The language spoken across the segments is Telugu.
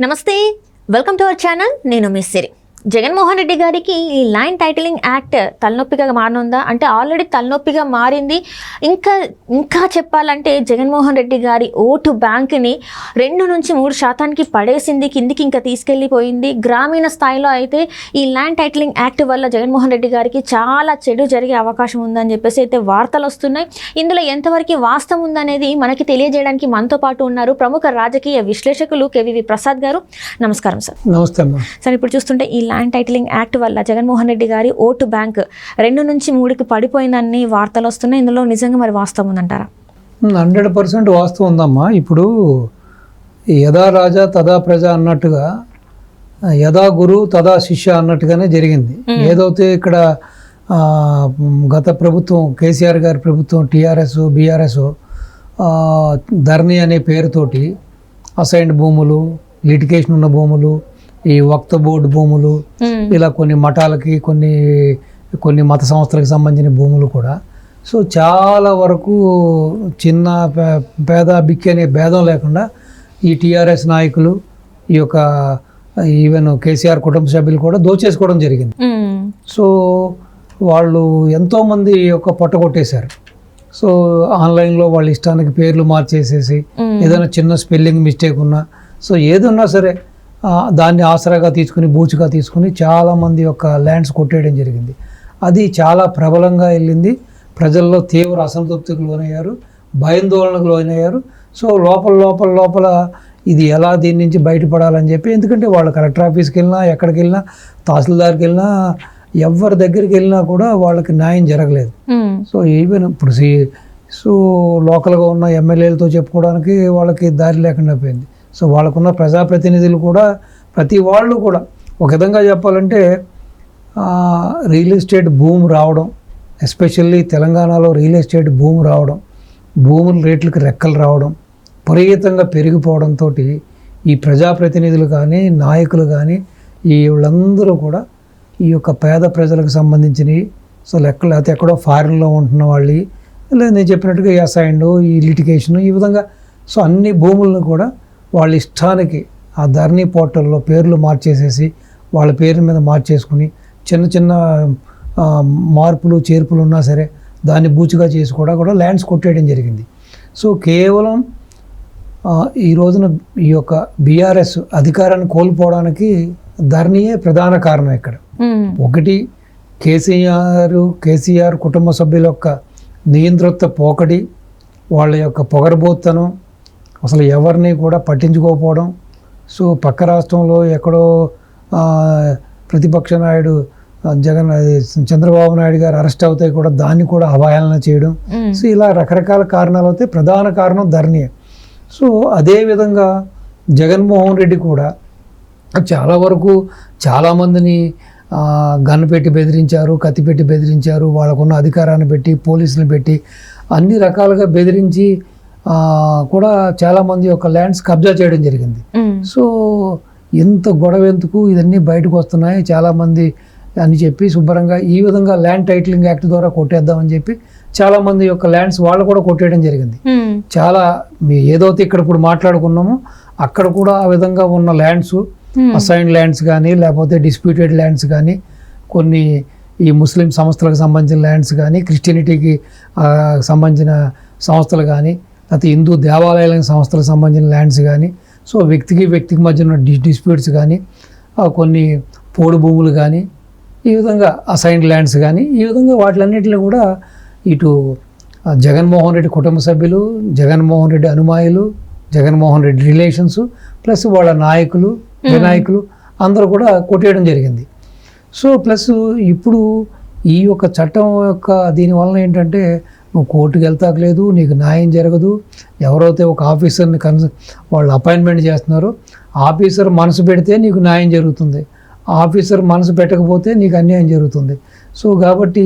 నమస్తే, వెల్కమ్ టు అవర్ ఛానల్. నేను మిస్ సిరి. జగన్మోహన్ రెడ్డి గారికి ఈ ల్యాండ్ టైటిలింగ్ యాక్ట్ తలనొప్పిగా మారనుందా అంటే ఆల్రెడీ తలనొప్పిగా మారింది. ఇంకా చెప్పాలంటే జగన్మోహన్ రెడ్డి గారి ఓటు బ్యాంక్ని 2-3% పడేసింది, కిందికి ఇంకా తీసుకెళ్ళిపోయింది. గ్రామీణ స్థాయిలో అయితే ఈ ల్యాండ్ టైటిలింగ్ యాక్ట్ వల్ల జగన్మోహన్ రెడ్డి గారికి చాలా చెడు జరిగే అవకాశం ఉందని చెప్పేసి అయితే వార్తలు వస్తున్నాయి. ఇందులో ఎంతవరకు వాస్తవం ఉందనేది మనకి తెలియజేయడానికి మనతో పాటు ఉన్నారు ప్రముఖ రాజకీయ విశ్లేషకులు కేవీవి ప్రసాద్ గారు. నమస్కారం సార్. నమస్తే అమ్మా. సార్, ఇప్పుడు చూస్తుంటే ఈ ల్యాండ్ టైటిలింగ్ యాక్ట్ వల్ల జగన్మోహన్ రెడ్డి గారి ఓటు బ్యాంక్ 2-3కి పడిపోయిందని వార్తలు వస్తున్నాయి. ఇందులో నిజంగా మరి వాస్తవం ఉందంటారా? 100% వాస్తవం ఉందమ్మా. ఇప్పుడు యథా రాజా తదా ప్రజ అన్నట్టుగా, యథా గురు తదా శిష్య అన్నట్టుగానే జరిగింది. ఏదైతే ఇక్కడ గత ప్రభుత్వం కేసీఆర్ గారి ప్రభుత్వం టీఆర్ఎస్ బీఆర్ఎస్ ధరణి అనే పేరుతోటి అసైన్డ్ భూములు, లిటికేషన్ ఉన్న భూములు, ఈ వక్త బోర్డు భూములు, ఇలా కొన్ని మఠాలకి కొన్ని మత సంస్థలకు సంబంధించిన భూములు కూడా. సో చాలా వరకు చిన్న పేద బిక్కి అనే భేదం లేకుండా ఈ టీఆర్ఎస్ నాయకులు, ఈ యొక్క ఈవెన్ కేసీఆర్ కుటుంబ సభ్యులు కూడా దోచేసుకోవడం జరిగింది. సో వాళ్ళు ఎంతోమంది యొక్క పొట్ట కొట్టేశారు. సో ఆన్లైన్లో వాళ్ళ ఇష్టానికి పేర్లు మార్చేసేసి ఏదైనా చిన్న స్పెల్లింగ్ మిస్టేక్ ఉన్నా, సో ఏదన్నా సరే దాన్ని ఆసరాగా తీసుకుని బూచుగా తీసుకుని చాలామంది యొక్క ల్యాండ్స్ కొట్టేయడం జరిగింది. అది చాలా ప్రబలంగా వెళ్ళింది. ప్రజల్లో తీవ్ర అసంతృప్తికి లోనయ్యారు, భయాందోళనకు లోనయ్యారు. సో లోపల ఇది ఎలా దీని నుంచి బయటపడాలని చెప్పి, ఎందుకంటే వాళ్ళు కలెక్టర్ ఆఫీస్కి వెళ్ళినా, ఎక్కడికి వెళ్ళినా, తహసీల్దార్కి వెళ్ళినా, ఎవరి దగ్గరికి వెళ్ళినా కూడా వాళ్ళకి న్యాయం జరగలేదు. సో ఈవెన్ ఇప్పుడు లోకల్గా ఉన్న ఎమ్మెల్యేలతో చెప్పుకోవడానికి వాళ్ళకి దారి లేకుండా పోయింది. సో వాళ్ళకున్న ప్రజాప్రతినిధులు కూడా, ప్రతి వాళ్ళు కూడా ఒక విధంగా చెప్పాలంటే రియల్ ఎస్టేట్ భూమి రావడం, ఎస్పెషల్లీ తెలంగాణలో రియల్ ఎస్టేట్ భూమి రావడం, భూముల రేట్లకు రెక్కలు రావడం, విపరీతంగా పెరిగిపోవడంతో ఈ ప్రజాప్రతినిధులు కానీ, నాయకులు కానీ, ఈ వీళ్ళందరూ కూడా ఈ యొక్క పేద ప్రజలకు సంబంధించినవి, సో లెక్కలు అయితే ఎక్కడో ఫారిన్లో ఉంటున్న వాళ్ళు, లేదా నేను చెప్పినట్టుగా ఈ అసైన్డ్, ఈ లిటికేషన్, ఈ విధంగా సో అన్ని భూములను కూడా వాళ్ళ ఇష్టానికి ఆ ధరణి పోర్టల్లో పేర్లు మార్చేసేసి వాళ్ళ పేరు మీద మార్చేసుకుని చిన్న మార్పులు చేర్పులు ఉన్నా సరే దాన్ని బూచుగా చేసి కూడా ల్యాండ్స్ కొట్టేయడం జరిగింది. సో కేవలం ఈ రోజున ఈ యొక్క బీఆర్ఎస్ అధికారాన్ని కోల్పోవడానికి ధరణియే ప్రధాన కారణం. ఇక్కడ ఒకటి కేసీఆర్ కుటుంబ సభ్యుల యొక్క నియంతృత్వ పోకడి, వాళ్ళ యొక్క పొగరబోత్తనం, అసలు ఎవరిని కూడా పట్టించుకోకపోవడం. సో పక్క రాష్ట్రంలో ఎక్కడో ప్రతిపక్ష నాయుడు చంద్రబాబు నాయుడు గారు అరెస్ట్ అవుతాయి కూడా దాన్ని కూడా అవహేళన చేయడం. సో ఇలా రకరకాల కారణాలు అవుతాయి. ప్రధాన కారణం ధరణి. సో అదేవిధంగా జగన్మోహన్ రెడ్డి కూడా చాలా వరకు చాలామందిని గన్ పెట్టి బెదిరించారు, కత్తి పెట్టి బెదిరించారు, వాళ్ళకున్న అధికారాన్ని పెట్టి, పోలీసులు పెట్టి అన్ని రకాలుగా బెదిరించి కూడా చాలామంది యొక్క ల్యాండ్స్ కబ్జా చేయడం జరిగింది. సో ఎంత గొడవ ఎందుకు, ఇదన్నీ బయటకు వస్తున్నాయి చాలామంది అని చెప్పి శుభ్రంగా ఈ విధంగా ల్యాండ్ టైటిలింగ్ యాక్ట్ ద్వారా కొట్టేద్దామని చెప్పి చాలామంది యొక్క ల్యాండ్స్ వాళ్ళు కూడా కొట్టేయడం జరిగింది. చాలా ఏదైతే ఇక్కడ ఇప్పుడు మాట్లాడుకున్నామో అక్కడ కూడా ఆ విధంగా ఉన్న ల్యాండ్స్, అసైన్డ్ ల్యాండ్స్ కానీ, లేకపోతే డిస్ప్యూటెడ్ ల్యాండ్స్ కానీ, కొన్ని ఈ ముస్లిం సంస్థలకు సంబంధించిన ల్యాండ్స్ కానీ, క్రిస్టియనిటీకి సంబంధించిన సంస్థలు కానీ, లేకపోతే హిందూ దేవాలయాలకు సంస్థలకు సంబంధించిన ల్యాండ్స్ కానీ, సో వ్యక్తికి మధ్యన డిస్ప్యూట్స్ కానీ, కొన్ని పోడు భూములు కానీ, ఈ విధంగా అసైన్డ్ ల్యాండ్స్ కానీ, ఈ విధంగా వాటిలన్నింటినీ కూడా ఇటు జగన్మోహన్ రెడ్డి కుటుంబ సభ్యులు, జగన్మోహన్ రెడ్డి అనుమాయులు, జగన్మోహన్ రెడ్డి రిలేషన్స్ ప్లస్ వాళ్ళ నాయకులు, వినాయకులు అందరూ కూడా కొట్టేయడం జరిగింది. సో ప్లస్ ఇప్పుడు ఈ యొక్క చట్టం యొక్క దీనివలన ఏంటంటే నువ్వు కోర్టుకు వెళ్తాకలేదు, నీకు న్యాయం జరగదు. ఎవరైతే ఒక ఆఫీసర్ని వాళ్ళు అపాయింట్మెంట్ చేస్తున్నారో ఆఫీసర్ మనసు పెడితే నీకు న్యాయం జరుగుతుంది, ఆఫీసర్ మనసు పెట్టకపోతే నీకు అన్యాయం జరుగుతుంది. సో కాబట్టి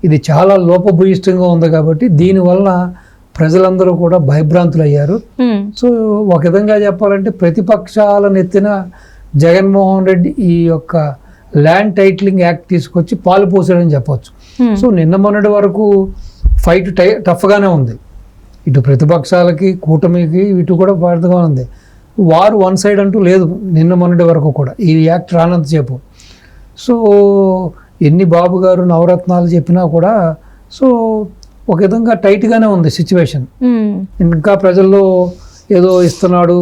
ఇది చాలా లోపభూయిష్టంగా ఉంది. కాబట్టి దీనివల్ల ప్రజలందరూ కూడా భయభ్రాంతులు అయ్యారు. సో ఒక విధంగా చెప్పాలంటే ప్రతిపక్షాలను ఎత్తిన జగన్మోహన్ రెడ్డి ఈ యొక్క ల్యాండ్ టైటిలింగ్ యాక్ట్ తీసుకొచ్చి పాలు పోసాడని చెప్పొచ్చు. సో నిన్న మొన్నటి వరకు ఫైట్ టఫ్గానే ఉంది. ఇటు ప్రతిపక్షాలకి, కూటమికి, ఇటు కూడా పెద్దగా ఉంది. వారు వన్ సైడ్ అంటూ లేదు నిన్న మొన్నటి వరకు కూడా ఈ యాక్ట్ రానంతసేపు. సో ఎన్ని బాబు గారు నవరత్నాలు చెప్పినా కూడా సో ఒక విధంగా టైట్గానే ఉంది సిచ్యువేషన్. ఇంకా ప్రజల్లో ఏదో ఇస్తున్నాడు,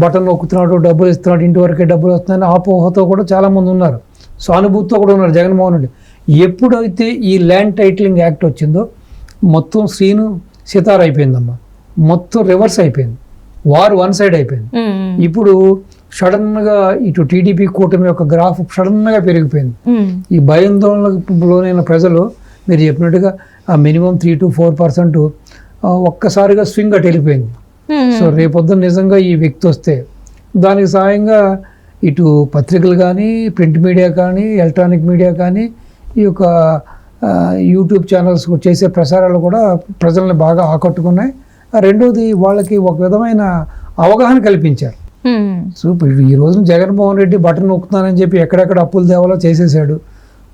బటన్ నొక్కుతున్నాడు, డబ్బులు ఇస్తున్నాడు, ఇంటి వరకే డబ్బులు వస్తున్నాయని ఆపోహతో కూడా చాలామంది ఉన్నారు, సానుభూతితో కూడా ఉన్నారు జగన్మోహన్ రెడ్డి. ఎప్పుడైతే ఈ ల్యాండ్ టైటిలింగ్ యాక్ట్ వచ్చిందో మొత్తం సీను సితార్ అయిపోయిందమ్మా, మొత్తం రివర్స్ అయిపోయింది, వారు వన్ సైడ్ అయిపోయింది. ఇప్పుడు సడన్గా ఇటు టీడీపీ కూటమి యొక్క గ్రాఫ్ సడన్గా పెరిగిపోయింది. ఈ భయాందోళనకు లోనైన ప్రజలు మీరు చెప్పినట్టుగా మినిమం 3 to 4% ఒక్కసారిగా స్వింగ్ అటు వెళ్ళిపోయింది. సో రేపొద్దున నిజంగా ఈ వ్యక్తి వస్తే దానికి సాయంగా ఇటు పత్రికలు కానీ, ప్రింట్ మీడియా కానీ, ఎలక్ట్రానిక్ మీడియా కానీ, ఈ యొక్క యూట్యూబ్ ఛానల్స్ చేసే ప్రసారాలు కూడా ప్రజల్ని బాగా ఆకట్టుకున్నాయి. రెండోది వాళ్ళకి ఒక విధమైన అవగాహన కల్పించారు. సో ఇప్పుడు ఈ రోజున జగన్మోహన్ రెడ్డి బటన్ నొక్కుతానని చెప్పి ఎక్కడెక్కడ అప్పులు తేవాలో చేసేసాడు,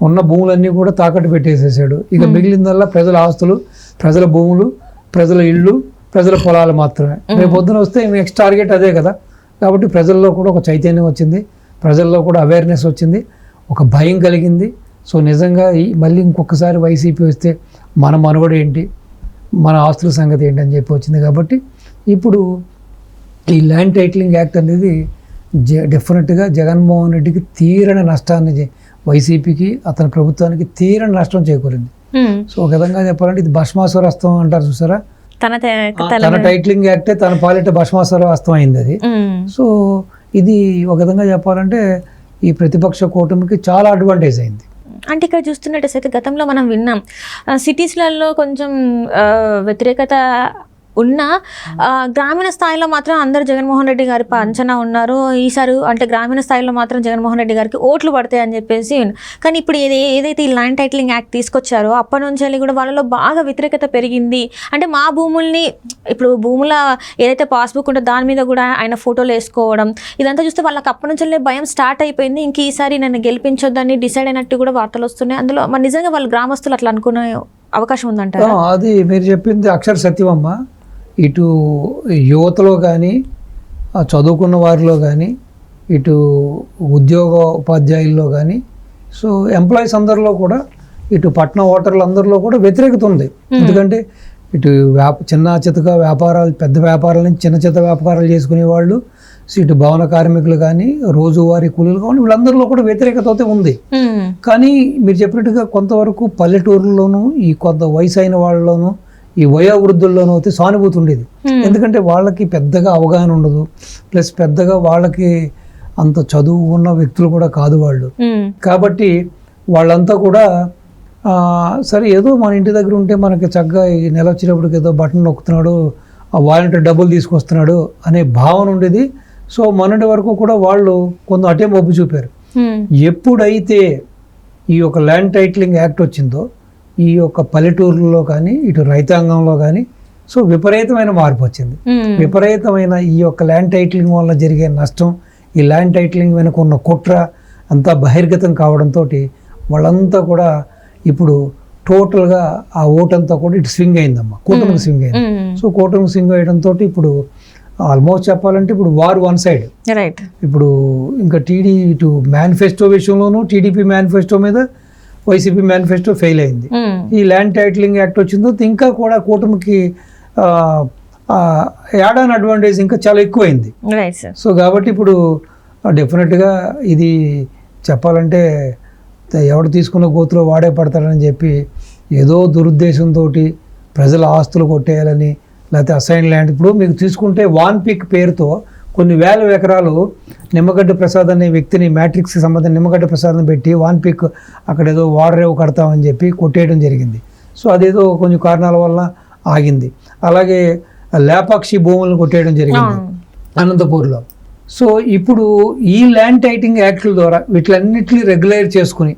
ఉన్న భూములన్నీ కూడా తాకట్టు పెట్టేసేసాడు. ఇక మిగిలిందల్లా ప్రజల ఆస్తులు, ప్రజల భూములు, ప్రజల ఇళ్ళు, ప్రజల పొలాలు మాత్రమే. రేపు పొద్దున వస్తే నెక్స్ట్ టార్గెట్ అదే కదా. కాబట్టి ప్రజల్లో కూడా ఒక చైతన్యం వచ్చింది, ప్రజల్లో కూడా అవేర్నెస్ వచ్చింది, ఒక భయం కలిగింది. సో నిజంగా మళ్ళీ ఇంకొకసారి వైసీపీ వస్తే మన మనుగడ ఏంటి, మన ఆస్తుల సంగతి ఏంటి అని చెప్పి వచ్చింది. కాబట్టి ఇప్పుడు ఈ ల్యాండ్ టైటిలింగ్ యాక్ట్ అనేది డెఫినెట్గా జగన్మోహన్ రెడ్డికి తీరని నష్టాన్ని, వైసీపీకి అతని ప్రభుత్వానికి తీరని నష్టం చేకూరింది. సో ఒక విధంగా చెప్పాలంటే ఇది భస్మాసురస్తం అంటారు చూసారా, తన టైటిలింగ్ యాక్టే తన పాలిట భస్మాసురస్తం అయింది అది. సో ఇది ఒక విధంగా చెప్పాలంటే ఈ ప్రతిపక్ష కూటమికి చాలా అడ్వాంటేజ్ అయింది. అంటే ఇక్కడ చూస్తున్నట్టయితే గతంలో మనం విన్నాం సిటీస్లలో కొంచెం వ్యతిరేకత ఉన్న గ్రామీణ స్థాయిలో మాత్రం అందరూ జగన్మోహన్ రెడ్డి గారి అంచనా ఉన్నారు. ఈసారి అంటే గ్రామీణ స్థాయిలో మాత్రం జగన్మోహన్ రెడ్డి గారికి ఓట్లు పడతాయి అని చెప్పేసి. కానీ ఇప్పుడు ఏదైతే ఈ ల్యాండ్ టైటిలింగ్ యాక్ట్ తీసుకొచ్చారో అప్పటి నుంచి కూడా వాళ్ళలో బాగా వ్యతిరేకత పెరిగింది. అంటే మా భూముల్ని ఇప్పుడు భూముల ఏదైతే పాస్బుక్ ఉంటుందో దాని మీద కూడా ఆయన ఫోటోలు వేసుకోవడం, ఇదంతా చూస్తే వాళ్ళకి అప్పటి నుంచి భయం స్టార్ట్ అయిపోయింది. ఇంక ఈసారి నన్ను గెలిపించొద్దని డిసైడ్ అయినట్టు కూడా వార్తలు వస్తున్నాయి. అందులో మరి నిజంగా వాళ్ళు గ్రామస్తులు అట్లా అనుకునే అవకాశం ఉందంటారు? అది మీరు చెప్పింది అక్షర సత్యమమ్మ. ఇటు యువతలో కానీ, చదువుకున్న వారిలో కానీ, ఇటు ఉద్యోగ ఉపాధ్యాయుల్లో కానీ, సో ఎంప్లాయీస్ అందరిలో కూడా, ఇటు పట్టణ ఓటర్లు అందరిలో కూడా వ్యతిరేకత ఉంది. ఎందుకంటే ఇటు చిన్న చితక వ్యాపారాలు, పెద్ద వ్యాపారాల నుంచి చిన్న చిన్న వ్యాపారాలు చేసుకునే వాళ్ళు, ఇటు భవన కార్మికులు కానీ, రోజువారీ కూలీలు కానీ, వీళ్ళందరిలో కూడా వ్యతిరేకత అయితే ఉంది. కానీ మీరు చెప్పినట్టుగా కొంతవరకు పల్లెటూరులోనూ, ఈ కొంత వయసు అయిన వాళ్ళలోనూ, ఈ వయోవృద్ధుల్లోనూ అయితే సానుభూతి ఉండేది. ఎందుకంటే వాళ్ళకి పెద్దగా అవగాహన ఉండదు, ప్లస్ పెద్దగా వాళ్ళకి అంత చదువు ఉన్న వ్యక్తులు కూడా కాదు వాళ్ళు. కాబట్టి వాళ్ళంతా కూడా సరే ఏదో మన ఇంటి దగ్గర ఉంటే మనకి చక్కగా ఈ నెల వచ్చినప్పటికి ఏదో బటన్ నొక్కుతున్నాడు, ఆ వాలంటీర్ డబ్బులు తీసుకొస్తున్నాడు అనే భావన ఉండేది. సో మొన్నటి వరకు కూడా వాళ్ళు కొంత అటే మొబ్బు చూపారు. ఎప్పుడైతే ఈ యొక్క ల్యాండ్ టైటిలింగ్ యాక్ట్ వచ్చిందో ఈ యొక్క పల్లెటూరులో కానీ, ఇటు రైతాంగంలో కానీ సో విపరీతమైన మార్పు వచ్చింది. విపరీతమైన ఈ యొక్క ల్యాండ్ టైటిలింగ్ వల్ల జరిగే నష్టం, ఈ ల్యాండ్ టైటిలింగ్ వెనుక ఉన్న కుట్ర అంతా బహిర్గతం కావడంతో వాళ్ళంతా కూడా ఇప్పుడు టోటల్గా ఆ ఓటంతా కూడా ఇటు స్వింగ్ అయిందమ్మా, కూటమికి స్వింగ్ అయింది. సో కూటమికి స్వింగ్ అయ్యడంతో ఇప్పుడు ఆల్మోస్ట్ చెప్పాలంటే ఇప్పుడు వార్ వన్ సైడ్. రైట్. ఇప్పుడు ఇంకా ఇటు మేనిఫెస్టో విషయంలోనూ టీడీపీ మేనిఫెస్టో మీద వైసీపీ మేనిఫెస్టో ఫెయిల్ అయింది. ఈ ల్యాండ్ టైటిలింగ్ యాక్ట్ వచ్చిందో ఇంకా కూడా కూటమికి యాడ్ ఆన్ అడ్వాంటేజ్ ఇంకా చాలా ఎక్కువైంది. సో కాబట్టి ఇప్పుడు డెఫినెట్గా ఇది చెప్పాలంటే ఎవడు తీసుకున్న గోతులో వాడే పడతాడని చెప్పి ఏదో దురుద్దేశంతో ప్రజల ఆస్తులు కొట్టేయాలని, లేకపోతే అసైన్ ల్యాండ్, ఇప్పుడు మీకు తీసుకుంటే వాన్ పిక్ పేరుతో కొన్ని వేల ఎకరాలు నిమ్మగడ్డ ప్రసాద్ అనే వ్యక్తిని, మ్యాట్రిక్స్కి సంబంధించిన నిమ్మగడ్డ ప్రసాద్ని పెట్టి వాన్ పిక్ అక్కడ ఏదో వాడరేవు కడతామని చెప్పి కొట్టేయడం జరిగింది. సో అదేదో కొంచెం కారణాల వల్ల ఆగింది. అలాగే లేపాక్షి భూములను కొట్టేయడం జరిగింది అనంతపూర్లో. సో ఇప్పుడు ఈ ల్యాండ్ టైటిలింగ్ యాక్ట్ల ద్వారా వీటిలన్నింటినీ రెగ్యులైజ్ చేసుకుని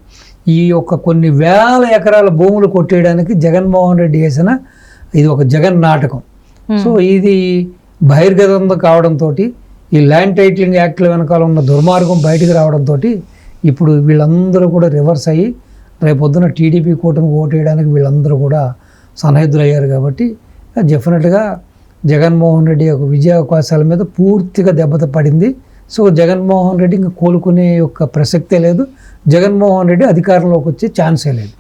ఈ యొక్క కొన్ని వేల ఎకరాల భూములు కొట్టేయడానికి జగన్మోహన్ రెడ్డి చేసిన ఇది ఒక జగన్ నాటకం. సో ఇది బహిర్గతం కావడంతో ఈ ల్యాండ్ టైటిలింగ్ యాక్ట్ల వెనకాల ఉన్న దుర్మార్గం బయటకు రావడంతో ఇప్పుడు వీళ్ళందరూ కూడా రివర్స్ అయ్యి రేపొద్దున టీడీపీ కూటమి ఓటు వేయడానికి వీళ్ళందరూ కూడా సన్నిహితులు అయ్యారు. కాబట్టి డెఫినెట్గా జగన్మోహన్ రెడ్డి యొక్క విజయ అవకాశాల మీద పూర్తిగా దెబ్బత పడింది. సో జగన్మోహన్ రెడ్డి ఇంకా కోలుకునే యొక్క ప్రసక్తే లేదు. జగన్మోహన్ రెడ్డి అధికారంలోకి వచ్చే ఛాన్సే లేదు.